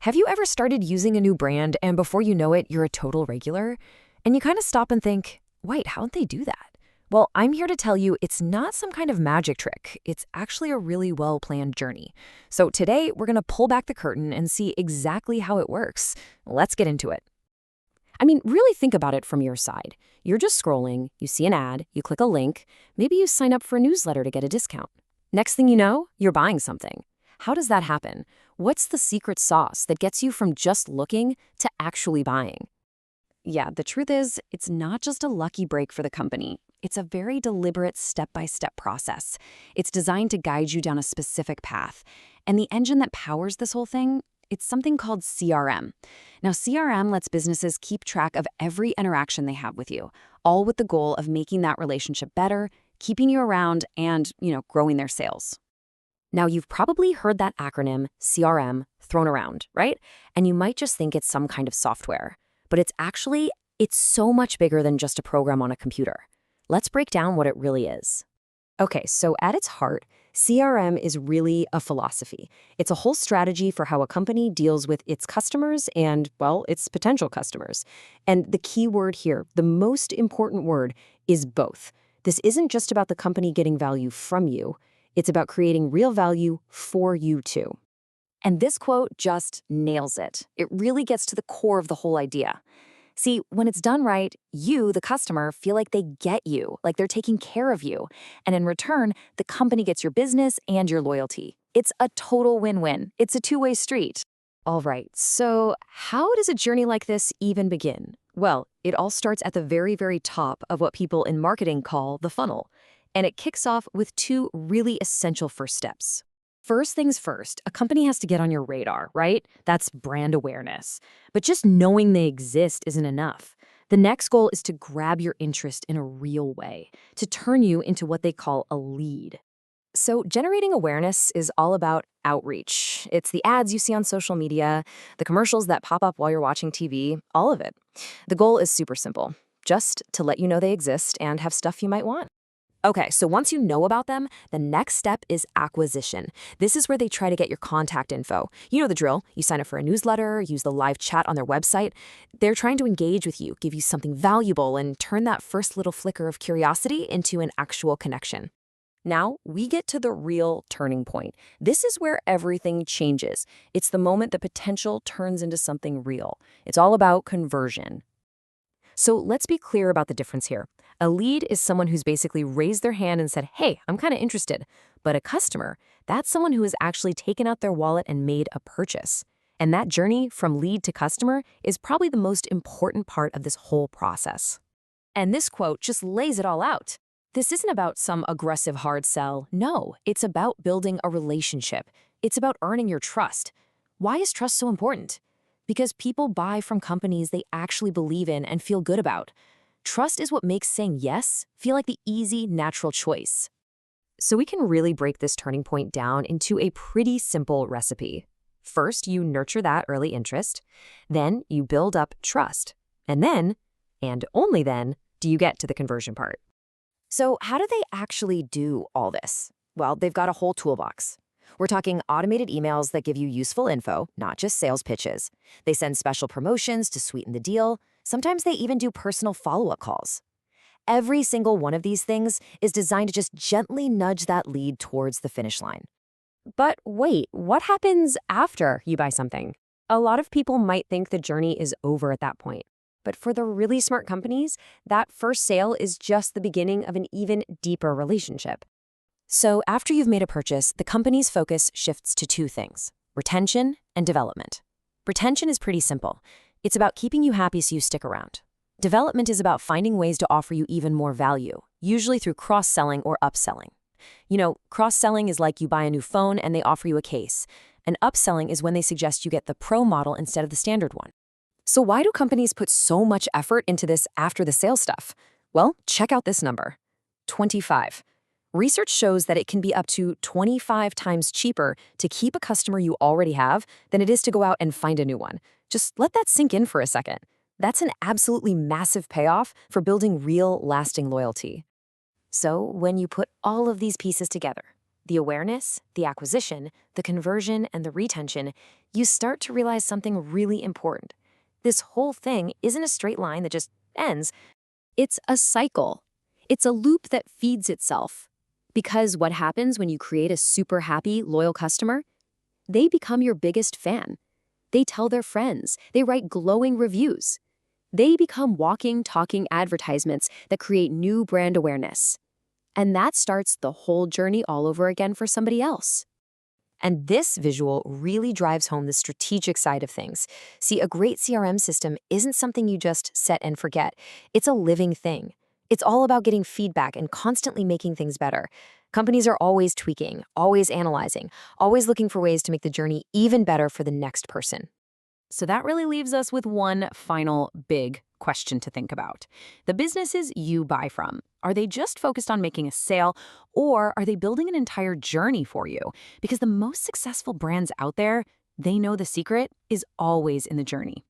Have you ever started using a new brand and before you know it, you're a total regular? And you kind of stop and think, wait, how'd they do that? Well, I'm here to tell you it's not some kind of magic trick. It's actually a really well-planned journey. So today, we're going to pull back the curtain and see exactly how it works. Let's get into it. I mean, really think about it from your side. You're just scrolling, you see an ad, you click a link, maybe you sign up for a newsletter to get a discount. Next thing you know, you're buying something. How does that happen? What's the secret sauce that gets you from just looking to actually buying? Yeah, the truth is, it's not just a lucky break for the company. It's a very deliberate step-by-step process. It's designed to guide you down a specific path. And the engine that powers this whole thing, it's something called CRM. Now, CRM lets businesses keep track of every interaction they have with you, all with the goal of making that relationship better, keeping you around, and, growing their sales. Now, you've probably heard that acronym, CRM, thrown around, right? And you might just think it's some kind of software. But it's so much bigger than just a program on a computer. Let's break down what it really is. Okay, so at its heart, CRM is really a philosophy. It's a whole strategy for how a company deals with its customers and, well, its potential customers. And the key word here, the most important word, is both. This isn't just about the company getting value from you. It's about creating real value for you too. And this quote just nails it. It really gets to the core of the whole idea. See, when it's done right, you, the customer, feel like they get you, like they're taking care of you. And in return, the company gets your business and your loyalty. It's a total win-win. It's a two-way street. All right, so how does a journey like this even begin? Well, it all starts at the very, very top of what people in marketing call the funnel. And it kicks off with two really essential first steps. First things first, a company has to get on your radar, right? That's brand awareness. But just knowing they exist isn't enough. The next goal is to grab your interest in a real way, to turn you into what they call a lead. So generating awareness is all about outreach. It's the ads you see on social media, the commercials that pop up while you're watching TV, all of it. The goal is super simple, just to let you know they exist and have stuff you might want. Okay, so once you know about them, the next step is acquisition. This is where they try to get your contact info. You know the drill. You sign up for a newsletter, use the live chat on their website. They're trying to engage with you, give you something valuable, and turn that first little flicker of curiosity into an actual connection. Now, we get to the real turning point. This is where everything changes. It's the moment the potential turns into something real. It's all about conversion. So let's be clear about the difference here. A lead is someone who's basically raised their hand and said, hey, I'm kind of interested. But a customer, that's someone who has actually taken out their wallet and made a purchase. And that journey from lead to customer is probably the most important part of this whole process. And this quote just lays it all out. This isn't about some aggressive hard sell. No, it's about building a relationship. It's about earning your trust. Why is trust so important? Because people buy from companies they actually believe in and feel good about. Trust is what makes saying yes feel like the easy, natural choice. So we can really break this turning point down into a pretty simple recipe. First, you nurture that early interest. Then you build up trust. And then, and only then, do you get to the conversion part. So how do they actually do all this? Well, they've got a whole toolbox. We're talking automated emails that give you useful info, not just sales pitches. They send special promotions to sweeten the deal. Sometimes they even do personal follow-up calls. Every single one of these things is designed to just gently nudge that lead towards the finish line. But wait, what happens after you buy something? A lot of people might think the journey is over at that point. But for the really smart companies, that first sale is just the beginning of an even deeper relationship. So after you've made a purchase, the company's focus shifts to two things: retention and development. Retention is pretty simple. It's about keeping you happy so you stick around. Development is about finding ways to offer you even more value, usually through cross-selling or upselling. Cross-selling is like you buy a new phone and they offer you a case. And upselling is when they suggest you get the Pro model instead of the standard one. So why do companies put so much effort into this after the sale stuff? Well, check out this number: 25. Research shows that it can be up to 25 times cheaper to keep a customer you already have than it is to go out and find a new one. Just let that sink in for a second. That's an absolutely massive payoff for building real, lasting loyalty. So when you put all of these pieces together, the awareness, the acquisition, the conversion, and the retention, you start to realize something really important. This whole thing isn't a straight line that just ends. It's a cycle. It's a loop that feeds itself. Because what happens when you create a super happy, loyal customer? They become your biggest fan. They tell their friends. They write glowing reviews. They become walking, talking advertisements that create new brand awareness. And that starts the whole journey all over again for somebody else. And this visual really drives home the strategic side of things. See, a great CRM system isn't something you just set and forget. It's a living thing. It's all about getting feedback and constantly making things better. Companies are always tweaking, always analyzing, always looking for ways to make the journey even better for the next person. So that really leaves us with one final big question to think about. The businesses you buy from, are they just focused on making a sale, or are they building an entire journey for you? Because the most successful brands out there, they know the secret is always in the journey.